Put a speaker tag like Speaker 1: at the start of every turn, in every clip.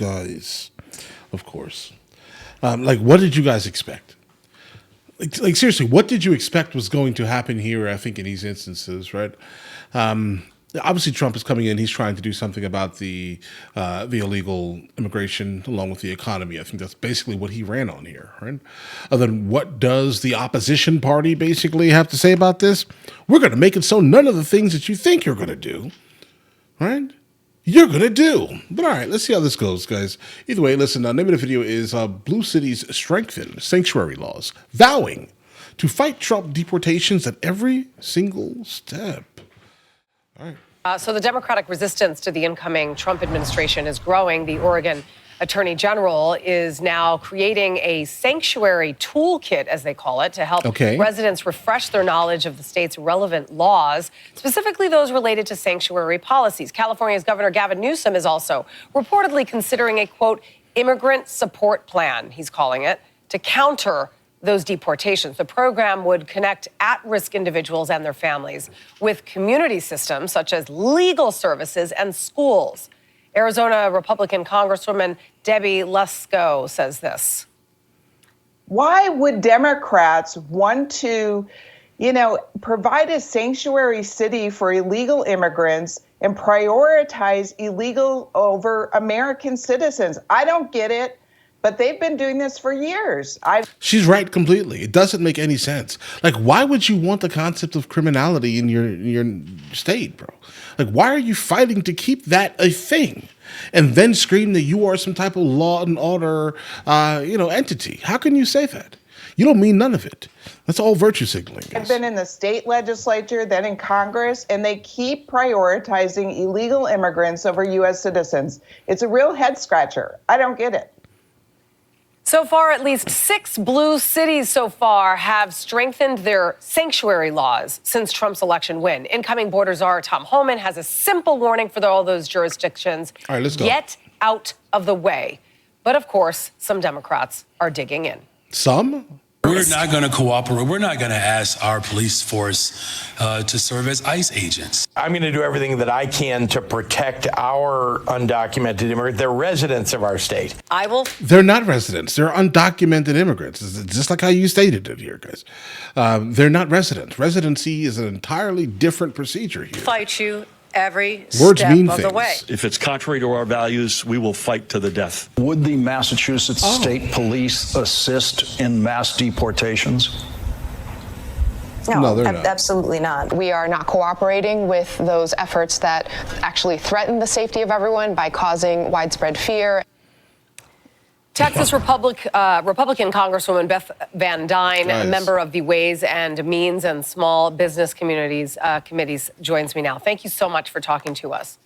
Speaker 1: guys. Of course. Like, what did you guys expect? Like seriously, what did you expect was going to happen here? I think in these instances, right? Obviously, Trump is coming in. He's trying to do something about the illegal immigration along with the economy. I think that's basically what he ran on here, right? Then what does the opposition party basically have to say about this? We're going to make it so none of the things that you think you're going to do, right? You're going to do. But all right, let's see how this goes, guys. Either way, listen, the name of the video is Blue Cities Strengthen Sanctuary Laws, Vowing to Fight Trump Deportations at Every Single Step. All right.
Speaker 2: So the Democratic resistance to the incoming Trump administration is growing. The Oregon Attorney General is now creating a sanctuary toolkit, as they call it, to help residents refresh their knowledge of the state's relevant laws, specifically those related to sanctuary policies. California's Governor Gavin Newsom is also reportedly considering a, quote, immigrant support plan, he's calling it, to counter those deportations. The program would connect at-risk individuals and their families with community systems such as legal services and schools. Arizona Republican Congresswoman Debbie Lesko says this.
Speaker 3: Why would Democrats want to, provide a sanctuary city for illegal immigrants and prioritize illegal over American citizens? I don't get it. But they've been doing this for years.
Speaker 1: She's right completely. It doesn't make any sense. Like, why would you want the concept of criminality in your state, bro? Like, why are you fighting to keep that a thing? And then scream that you are some type of law and order, entity. How can you say that? You don't mean none of it. That's all virtue signaling.
Speaker 3: I've been in the state legislature, then in Congress, and they keep prioritizing illegal immigrants over U.S. citizens. It's a real head scratcher. I don't get it.
Speaker 2: So far, at least 6 blue cities so far have strengthened their sanctuary laws since Trump's election win. Incoming border czar Tom Homan has a simple warning for all those jurisdictions.
Speaker 1: All right, let's go.
Speaker 2: Get out of the way. But of course, some Democrats are digging in.
Speaker 1: Some?
Speaker 4: We're not going to cooperate. We're not going to ask our police force to serve as ICE agents.
Speaker 5: I'm going to do everything that I can to protect our undocumented immigrants. They're residents of our state.
Speaker 1: They're not residents. They're undocumented immigrants. It's just like how you stated it here, guys. They're not residents. Residency is an entirely different procedure here.
Speaker 6: Fight you every
Speaker 1: Words
Speaker 6: step
Speaker 1: mean
Speaker 6: of
Speaker 1: things.
Speaker 6: the way.
Speaker 7: If it's contrary to our values, we will fight to the death.
Speaker 8: Would the Massachusetts State Police assist in mass deportations?
Speaker 9: No,
Speaker 1: they're not.
Speaker 9: Absolutely not. We are not cooperating with those efforts that actually threaten the safety of everyone by causing widespread fear.
Speaker 2: Texas Republican Congresswoman Beth Vanchey, a member of the Ways and Means and Small Business Committees, joins me now. Thank you so much for talking to us.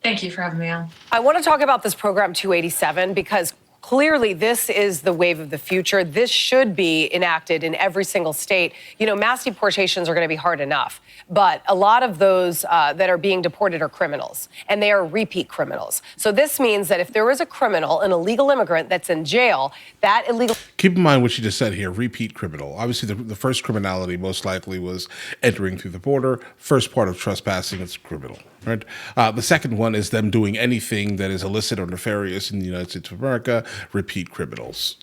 Speaker 10: Thank you for having me on.
Speaker 2: I want to talk about this program 287 because clearly this is the wave of the future. This should be enacted in every single state. Mass deportations are going to be hard enough, but a lot of those that are being deported are criminals, and they are repeat criminals. So this means that if there is a criminal, an illegal immigrant that's in jail, that illegal...
Speaker 1: Keep in mind what you just said here, repeat criminal. Obviously, the first criminality most likely was entering through the border. First part of trespassing is criminal, right? The second one is them doing anything that is illicit or nefarious in the United States of America. Repeat criminals.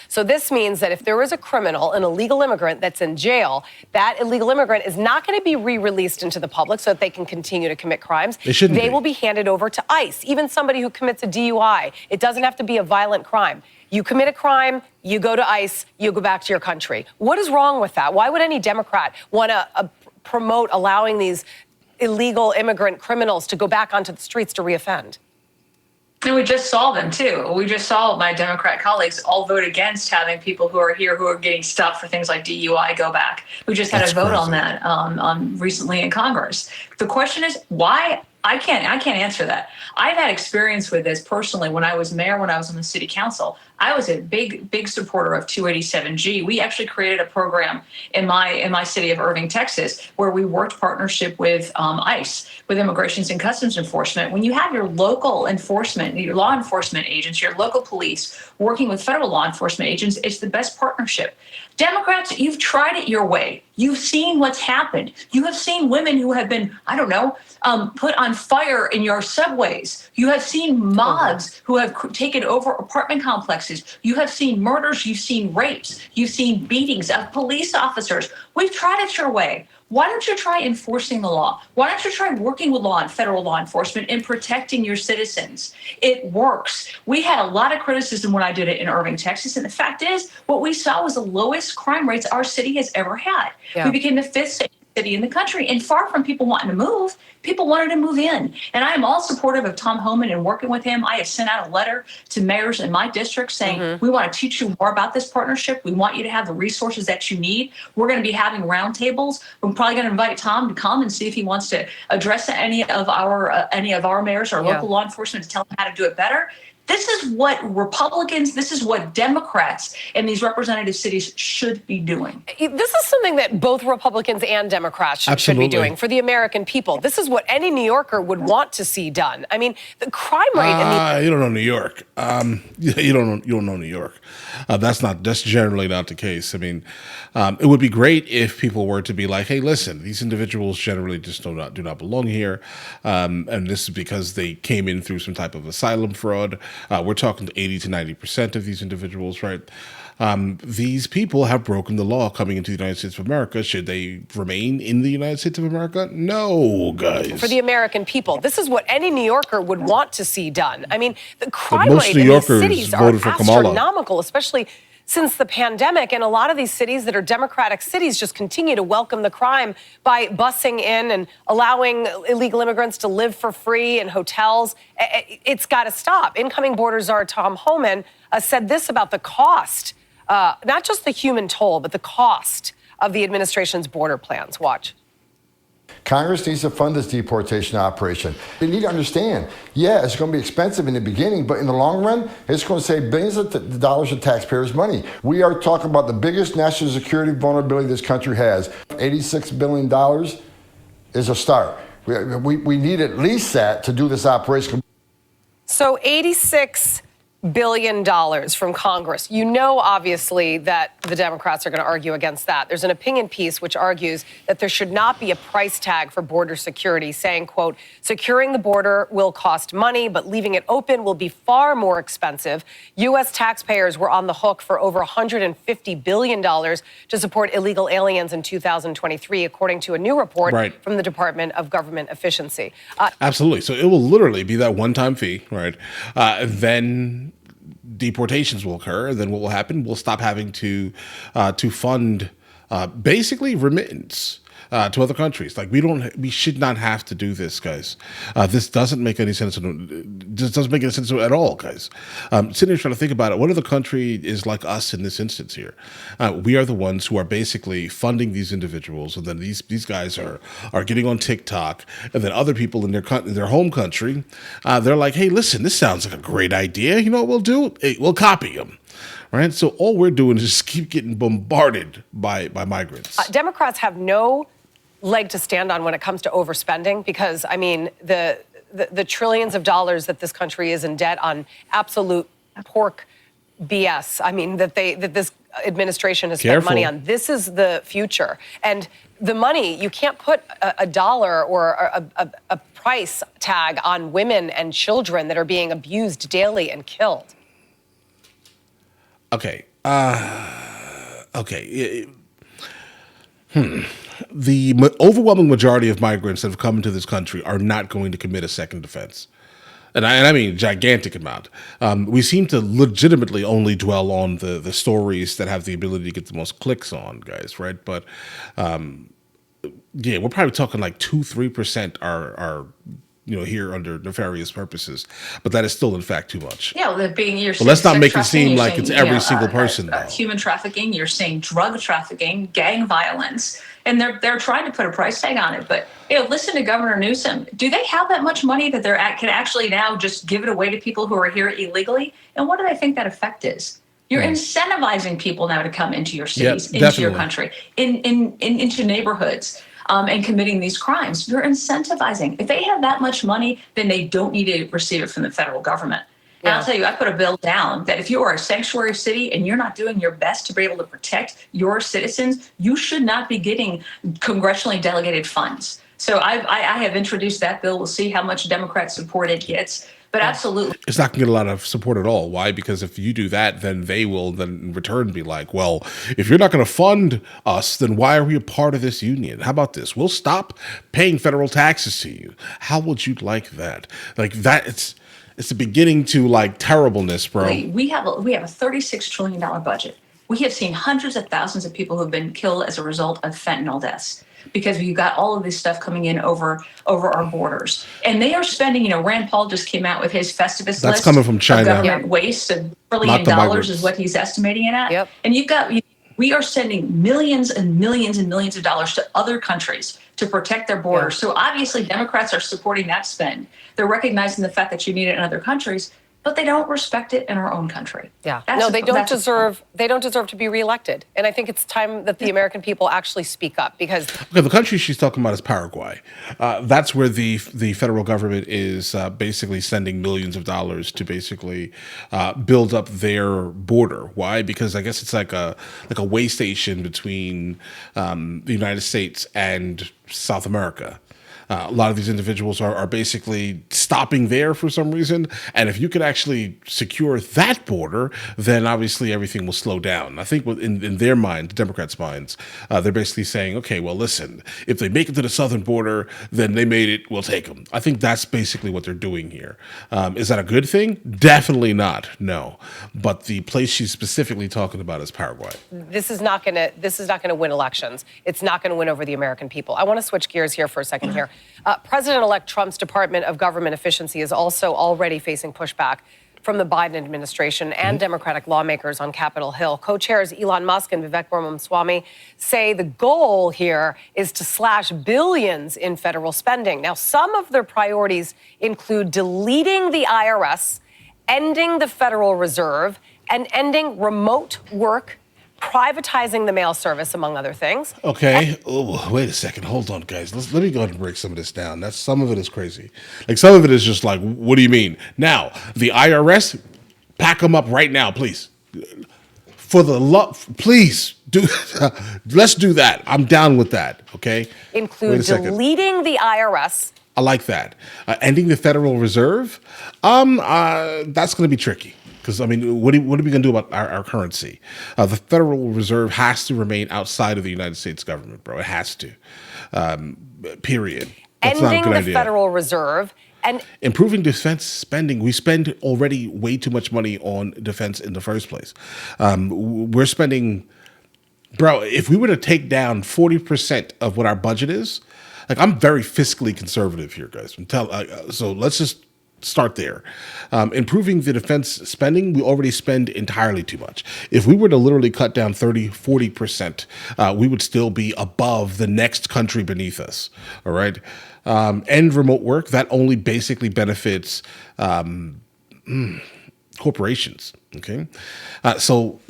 Speaker 2: So this means that if there is a criminal, an illegal immigrant that's in jail, that illegal immigrant is not going to be re-released into the public so that they can continue to commit crimes. They will be handed over to ICE, even somebody who commits a DUI. It doesn't have to be a violent crime. You commit a crime, you go to ICE, you go back to your country. What is wrong with that? Why would any Democrat want to promote allowing these illegal immigrant criminals to go back onto the streets to reoffend?
Speaker 10: And we just saw them, too. We just saw my Democrat colleagues all vote against having people who are here who are getting stuff for things like DUI go back. We just had a vote on that recently in Congress. The question is, why? I can't answer that. I've had experience with this personally when I was mayor, when I was on the city council. I was a big supporter of 287G. We actually created a program in my city of Irving, Texas, where we worked partnership with ICE, with Immigrations and Customs Enforcement. When you have your local enforcement, your law enforcement agents, your local police working with federal law enforcement agents, it's the best partnership. Democrats, you've tried it your way. You've seen what's happened. You have seen women who have been, I don't know, put on fire in your subways. You have seen mobs who have taken over apartment complexes. You have seen murders. You've seen rapes. You've seen beatings of police officers. We've tried it your way. Why don't you try enforcing the law? Why don't you try working with law and federal law enforcement in protecting your citizens? It works. We had a lot of criticism when I did it in Irving, Texas. And the fact is, what we saw was the lowest crime rates our city has ever had. Yeah. We became the 5th city in the country. And far from people wanting to move, people wanted to move in. And I am all supportive of Tom Homan and working with him. I have sent out a letter to mayors in my district saying, we want to teach you more about this partnership. We want you to have the resources that you need. We're going to be having roundtables. We're probably going to invite Tom to come and see if he wants to address any of our mayors or local law enforcement to tell them how to do it better. This is what Republicans, this is what Democrats in these representative cities should be doing.
Speaker 2: This is something that both Republicans and Democrats should be doing for the American people. This is what any New Yorker would want to see done. I mean, the crime rate.
Speaker 1: You don't know New York. You don't know New York. That's generally not the case. I mean, it would be great if people were to be like, hey, listen, these individuals generally just do not belong here, and this is because they came in through some type of asylum fraud. We're talking to 80 to 90% of these individuals, right? These people have broken the law coming into the United States of America. Should they remain in the United States of America? No, guys.
Speaker 2: For the American people, this is what any New Yorker would want to see done. I mean, the crime rate in these cities are astronomical, especially since the pandemic. And a lot of these cities that are Democratic cities just continue to welcome the crime by busing in and allowing illegal immigrants to live for free in hotels. It's got to stop. Incoming border czar Tom Homan said this about the cost, not just the human toll, but the cost of the administration's border plans. Watch.
Speaker 6: Congress needs to fund this deportation operation. They need to understand, yeah, it's going to be expensive in the beginning, but in the long run, it's going to save billions of dollars of taxpayers' money. We are talking about the biggest national security vulnerability this country has. $86 billion is a start. We need at least that to do this operation.
Speaker 2: So $86 billion from Congress. You know, obviously, that the Democrats are going to argue against that. There's an opinion piece which argues that there should not be a price tag for border security, saying, quote, securing the border will cost money, but leaving it open will be far more expensive. U.S. taxpayers were on the hook for over $150 billion to support illegal aliens in 2023, according to a new report from the Department of Government Efficiency.
Speaker 1: Absolutely. So it will literally be that one-time fee, right? Then deportations will occur. Then what will happen? We'll stop having to fund basically remittance to other countries. Like we should not have to do this, guys. This doesn't make any sense. This doesn't make any sense at all, guys. Sitting here trying to think about it. What other country is like us in this instance here? We are the ones who are basically funding these individuals, and then these guys are getting on TikTok, and then other people in their home country, they're like, hey, listen, this sounds like a great idea. You know what we'll do? Hey, we'll copy them. Right? So all we're doing is just keep getting bombarded by migrants.
Speaker 2: Democrats have no leg to stand on when it comes to overspending, because, I mean, the trillions of dollars that this country is in debt on absolute pork BS. I mean, that this administration has spent money on. This is the future. And the money, you can't put a dollar or a price tag on women and children that are being abused daily and killed.
Speaker 1: Okay. The overwhelming majority of migrants that have come into this country are not going to commit a second offense. And I mean gigantic amount. We seem to legitimately only dwell on the stories that have the ability to get the most clicks on, guys, right? But yeah, we're probably talking like 2-3% are here under nefarious purposes, but that is still, in fact, too much.
Speaker 10: Yeah, well, but
Speaker 1: let's not make it seem like it's every single person.
Speaker 10: Human trafficking, you're saying drug trafficking, gang violence, and they're trying to put a price tag on it. But listen to Governor Newsom. Do they have that much money that they can actually now just give it away to people who are here illegally? And what do they think that effect is? You're incentivizing people now to come into your cities, into your country, into neighborhoods. And committing these crimes. You're incentivizing. If they have that much money, then they don't need to receive it from the federal government. And I'll tell you, I put a bill down that if you are a sanctuary city and you're not doing your best to be able to protect your citizens, you should not be getting congressionally delegated funds. So I have introduced that bill. We'll see how much Democrat support it gets. But absolutely.
Speaker 1: It's not going to get a lot of support at all. Why? Because if you do that, then they will then in return be like, well, if you're not going to fund us, then why are we a part of this union? How about this? We'll stop paying federal taxes to you. How would you like that? Like that, it's the beginning to like terribleness, bro.
Speaker 10: We have a $36 trillion budget. We have seen hundreds of thousands of people who've been killed as a result of fentanyl deaths, because we've got all of this stuff coming in over our borders. And they are spending, Rand Paul just came out with his Festivus list.
Speaker 1: That's coming from China.
Speaker 10: Of government waste, $1 trillion is what he's estimating it at.
Speaker 2: Yep.
Speaker 10: And we are sending millions and millions and millions of dollars to other countries to protect their borders. So obviously Democrats are supporting that spend. They're recognizing the fact that you need it in other countries, but they don't respect it in our own country.
Speaker 2: Yeah. They don't deserve to be reelected. And I think it's time that the American people actually speak up, because
Speaker 1: the country she's talking about is Paraguay. That's where the federal government is basically sending millions of dollars to basically build up their border. Why? Because I guess it's like a way station between the United States and South America. A lot of these individuals are basically stopping there for some reason. And if you could actually secure that border, then obviously everything will slow down. I think in their mind, the Democrats' minds, they're basically saying, okay, well, listen, if they make it to the southern border, then they made it, we'll take them. I think that's basically what they're doing here. Is that a good thing? Definitely not, no. But the place she's specifically talking about is Paraguay.
Speaker 2: This is not going to win elections. It's not going to win over the American people. I want to switch gears here for a second here. President-elect Trump's Department of Government Efficiency is also already facing pushback from the Biden administration and Democratic lawmakers on Capitol Hill. Co-chairs Elon Musk and Vivek Ramaswamy say the goal here is to slash billions in federal spending. Now, some of their priorities include deleting the IRS, ending the Federal Reserve, and ending remote work, privatizing the mail service, among other things.
Speaker 1: Okay. Oh, wait a second. Hold on, guys. Let me go ahead and break some of this down. Some of it is crazy. Like, some of it is just like, what do you mean? Now, the IRS, pack them up right now, please. For the love, please do. Let's do that. I'm down with that. Okay.
Speaker 2: Include deleting the IRS.
Speaker 1: I like that. Ending the Federal Reserve. That's going to be tricky. Because, I mean, what are we going to do about our currency? The Federal Reserve has to remain outside of the United States government, bro. It has to. Period. That's
Speaker 2: Ending
Speaker 1: not a good
Speaker 2: the
Speaker 1: idea.
Speaker 2: Federal Reserve and
Speaker 1: improving defense spending. We spend already way too much money on defense in the first place. We're spending, bro, if we were to take down 40% of what our budget is, like, I'm very fiscally conservative here, guys. So let's just start there. Improving the defense spending, we already spend entirely too much. If we were to literally cut down 30-40%, we would still be above the next country beneath us. All right. End remote work, that only basically benefits corporations. Okay. So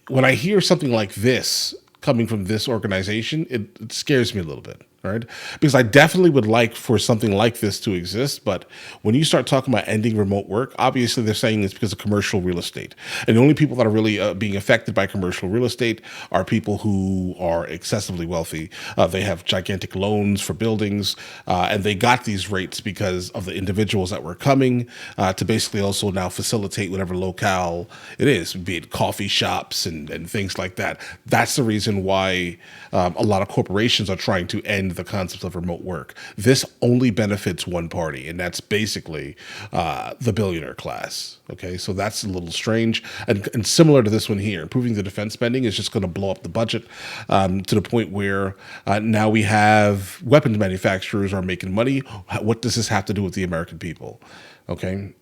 Speaker 1: when I hear something like this coming from this organization, it scares me a little bit. Right? Because I definitely would like for something like this to exist. But when you start talking about ending remote work, obviously they're saying it's because of commercial real estate. And the only people that are really being affected by commercial real estate are people who are excessively wealthy. They have gigantic loans for buildings. And they got these rates because of the individuals that were coming to basically also now facilitate whatever locale it is, be it coffee shops and things like that. That's the reason why a lot of corporations are trying to end the concept of remote work. This only benefits one party, and that's basically the billionaire class. Okay, so that's a little strange. And similar to this one here, improving the defense spending is just going to blow up the budget to the point where now we have weapons manufacturers are making money. What does this have to do with the American people? Okay.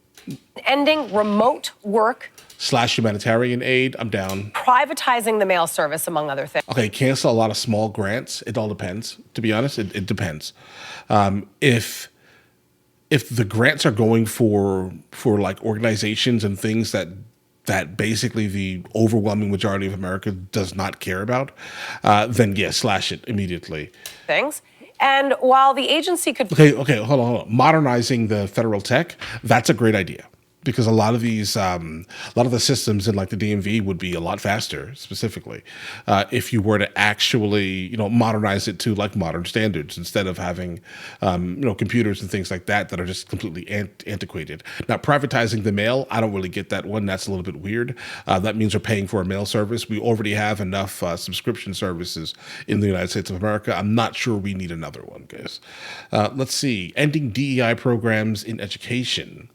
Speaker 2: Ending remote work
Speaker 1: / humanitarian aid, I'm down.
Speaker 2: Privatizing the mail service, among other things.
Speaker 1: Okay, cancel a lot of small grants. It all depends. To be honest, it depends. If the grants are going for like organizations and things that basically the overwhelming majority of America does not care about, then yes, slash it immediately.
Speaker 2: Things. And while the agency could...
Speaker 1: Okay, hold on. Modernizing the federal tech, that's a great idea. because a lot of these, a lot of the systems in like the DMV would be a lot faster, specifically, if you were to actually, modernize it to like modern standards instead of having, computers and things like that are just completely antiquated. Now, privatizing the mail, I don't really get that one. That's a little bit weird. That means we're paying for a mail service. We already have enough subscription services in the United States of America. I'm not sure we need another one, guys. Let's see. Ending DEI programs in education.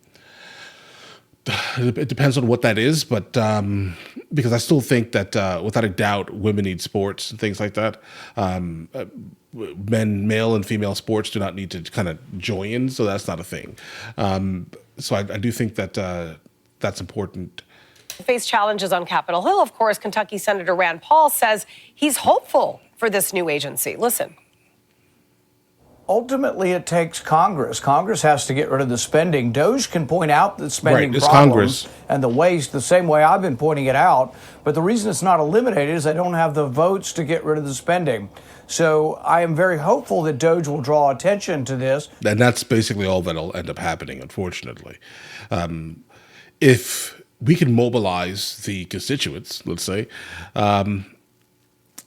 Speaker 1: It depends on what that is, but because I still think that without a doubt, women need sports and things like that. Male and female sports do not need to kind of join, so that's not a thing. So I do think that that's important.
Speaker 2: Face challenges on Capitol Hill, of course. Kentucky Senator Rand Paul says he's hopeful for this new agency. Listen.
Speaker 11: Ultimately, it takes Congress. Congress has to get rid of the spending. DOJ can point out the spending
Speaker 1: Right,
Speaker 11: problems
Speaker 1: Congress.
Speaker 11: and the waste the same way I've been pointing it out. But the reason it's not eliminated is they don't have the votes to get rid of the spending. So I am very hopeful that DOJ will draw attention to this.
Speaker 1: And that's basically all that'll end up happening, unfortunately. If we can mobilize the constituents, let's say,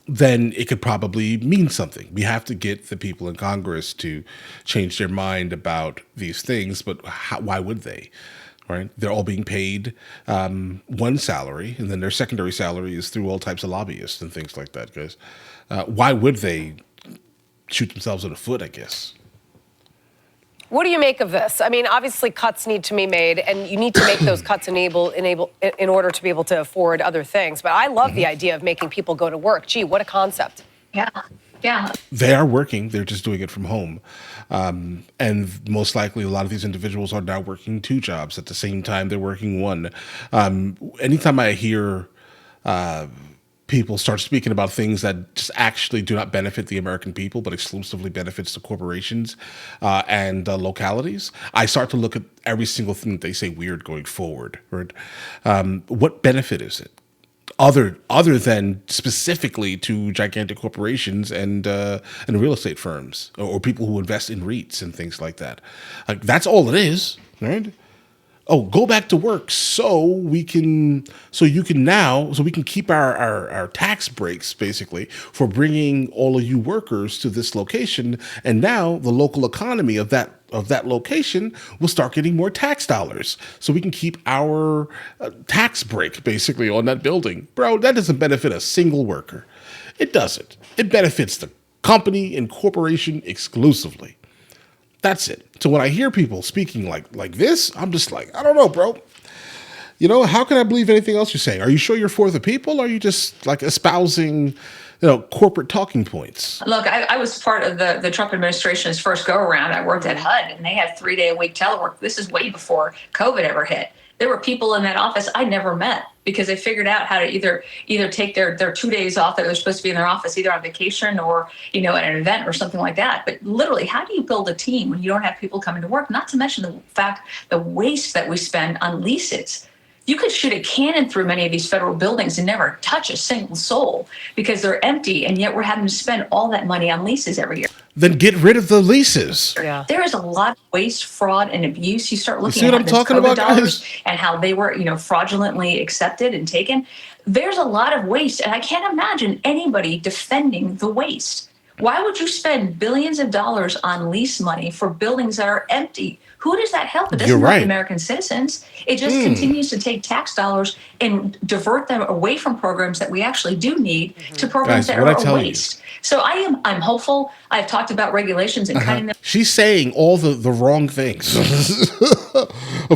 Speaker 1: then it could probably mean something. We have to get the people in Congress to change their mind about these things, but why would they? Right? They're all being paid one salary, and then their secondary salary is through all types of lobbyists and things like that, guys. Why would they shoot themselves in the foot, I guess?
Speaker 2: What do you make of this? I mean, obviously cuts need to be made, and you need to make those cuts in order to be able to afford other things. But I love the idea of making people go to work. Gee, what a concept.
Speaker 10: Yeah. Yeah.
Speaker 1: They are working. They're just doing it from home. And most likely a lot of these individuals are now working 2 jobs at the same time they're working 1. Anytime I hear people start speaking about things that just actually do not benefit the American people, but exclusively benefits the corporations and localities, I start to look at every single thing that they say weird going forward. Right? What benefit is it? Other than specifically to gigantic corporations and real estate firms or people who invest in REITs and things like that. Like, that's all it is, right? Oh, go back to work so we can keep our tax breaks basically for bringing all of you workers to this location, and now the local economy of that location will start getting more tax dollars, so we can keep our tax break basically on that building. Bro, that doesn't benefit a single worker. It doesn't. It benefits the company and corporation exclusively. That's it. So when I hear people speaking like this, I'm just like, I don't know, bro. How can I believe anything else you're saying? Are you sure you're for the people? Or are you just like espousing, corporate talking points?
Speaker 10: Look, I was part of the Trump administration's first go around. I worked at HUD, and they had 3-day-a-week telework. This is way before COVID ever hit. There were people in that office I never met because they figured out how to either take their 2 days off that they're supposed to be in their office, either on vacation or, at an event or something like that. But literally, how do you build a team when you don't have people coming to work? Not to mention the fact, the waste that we spend on leases. You could shoot a cannon through many of these federal buildings and never touch a single soul because they're empty, and yet we're having to spend all that money on leases every year.
Speaker 1: Then get rid of the leases.
Speaker 2: Yeah.
Speaker 10: There is a lot of waste, fraud, and abuse. You start looking
Speaker 1: at
Speaker 10: the
Speaker 1: talking
Speaker 10: COVID
Speaker 1: about,
Speaker 10: dollars
Speaker 1: guys?
Speaker 10: And how they were, fraudulently accepted and taken. There's a lot of waste, and I can't imagine anybody defending the waste. Why would you spend billions of dollars on lease money for buildings that are empty? Who does that help? It doesn't help the American citizens. It just continues to take tax dollars and divert them away from programs that we actually do need to programs that are a waste. So I'm hopeful. I've talked about regulations and cutting them.
Speaker 1: She's saying all the wrong things.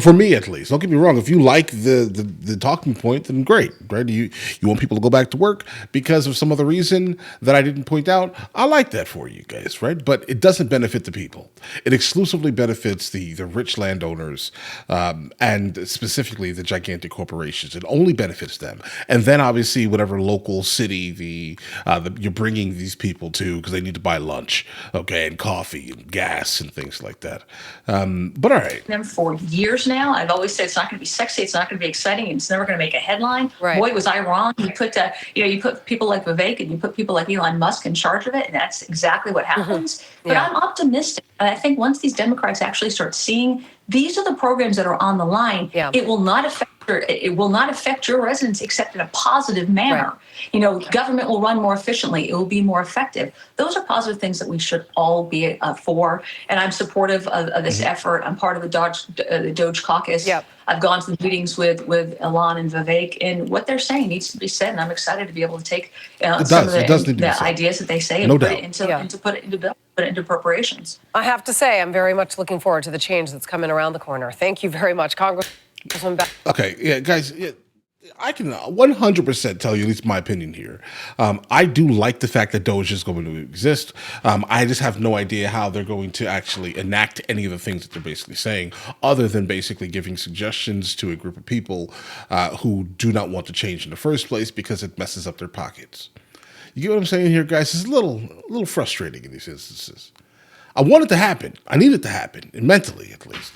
Speaker 1: For me, at least. Don't get me wrong. If you like the talking point, then great, right? You want people to go back to work because of some other reason that I didn't point out. I like that for you guys, right? But it doesn't benefit the people. It exclusively benefits the rich landowners and specifically the gigantic corporations. It only benefits them. And then obviously whatever local city you're bringing these people to because they need to buy lunch, okay, and coffee and gas and things like that. But all right.
Speaker 10: Them for years now. I've always said it's not going to be sexy, it's not going to be exciting, and it's never going to make a headline.
Speaker 2: Right.
Speaker 10: Boy, was I wrong. You put people like Vivek and you put people like Elon Musk in charge of it, and that's exactly what happens. But I'm optimistic. And I think once these Democrats actually start seeing These are the programs that are on the line.
Speaker 2: Yeah.
Speaker 10: It will not affect your residents except in a positive manner. Right. Government will run more efficiently. It will be more effective. Those are positive things that we should all be for. And I'm supportive of this effort. I'm part of the Doge caucus. Yep. I've gone to the meetings with Ilan and Vivek, and what they're saying needs to be said. And I'm excited to be able to take some of the ideas that they say and put it into appropriations.
Speaker 2: I have to say, I'm very much looking forward to the change that's coming around the corner. Thank you very much, Congressman Beth.
Speaker 1: Okay, yeah, guys, I can 100% tell you, at least my opinion here. I do like the fact that Doge is going to exist. I just have no idea how they're going to actually enact any of the things that they're basically saying, other than basically giving suggestions to a group of people who do not want to change in the first place because it messes up their pockets. You get what I'm saying here, guys? It's a little frustrating in these instances. I want it to happen. I need it to happen, mentally at least.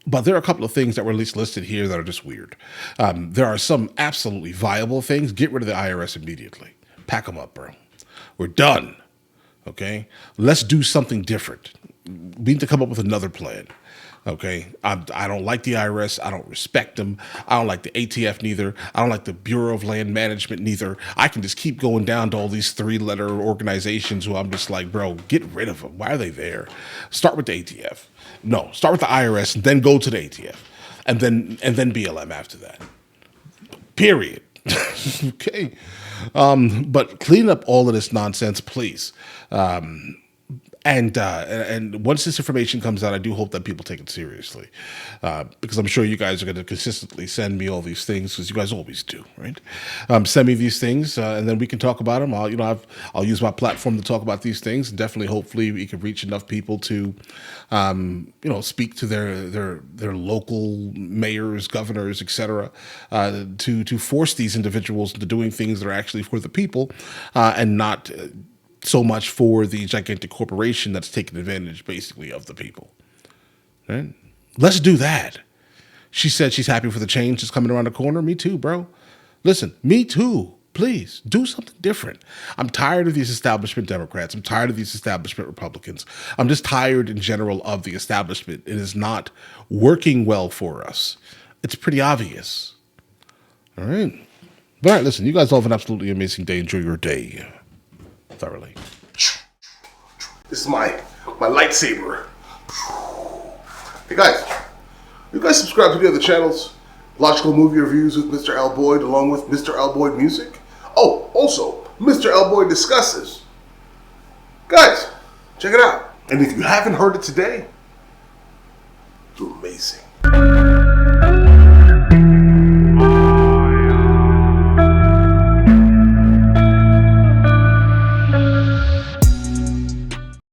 Speaker 1: But there are a couple of things that were at least listed here that are just weird. There are some absolutely viable things. Get rid of the IRS immediately. Pack them up, bro. We're done. Okay? Let's do something different. We need to come up with another plan. Okay? I don't like the IRS. I don't respect them. I don't like the ATF neither. I don't like the Bureau of Land Management neither. I can just keep going down to all these 3-letter organizations who I'm just like, bro, get rid of them. Why are they there? Start with the ATF. No, start with the IRS and then go to the ATF, and then BLM after that. Period. Okay, but clean up all of this nonsense, please. And once this information comes out, I do hope that people take it seriously, because I'm sure you guys are going to consistently send me all these things, because you guys always do, right? Send me these things, and then we can talk about them. I'll use my platform to talk about these things, and definitely, hopefully, we can reach enough people to, speak to their local mayors, governors, etc., to force these individuals into doing things that are actually for the people, and not so much for the gigantic corporation that's taking advantage basically of the people. Right? Let's do that. She said she's happy for the change that's coming around the corner. Me too, bro. Listen, me too. Please do something different. I'm tired of these establishment Democrats. I'm tired of these establishment Republicans. I'm just tired in general of the establishment. It is not working well for us. It's pretty obvious. All right. But all right, listen, you guys all have an absolutely amazing day. Enjoy your day thoroughly. This is my lightsaber. Hey guys, you guys subscribe to the other channels? Logical Movie Reviews with Mr. L. Boyd, along with Mr. L. Boyd Music. Oh, also, Mr. L. Boyd Discusses. Guys, check it out. And if you haven't heard it today, you're amazing.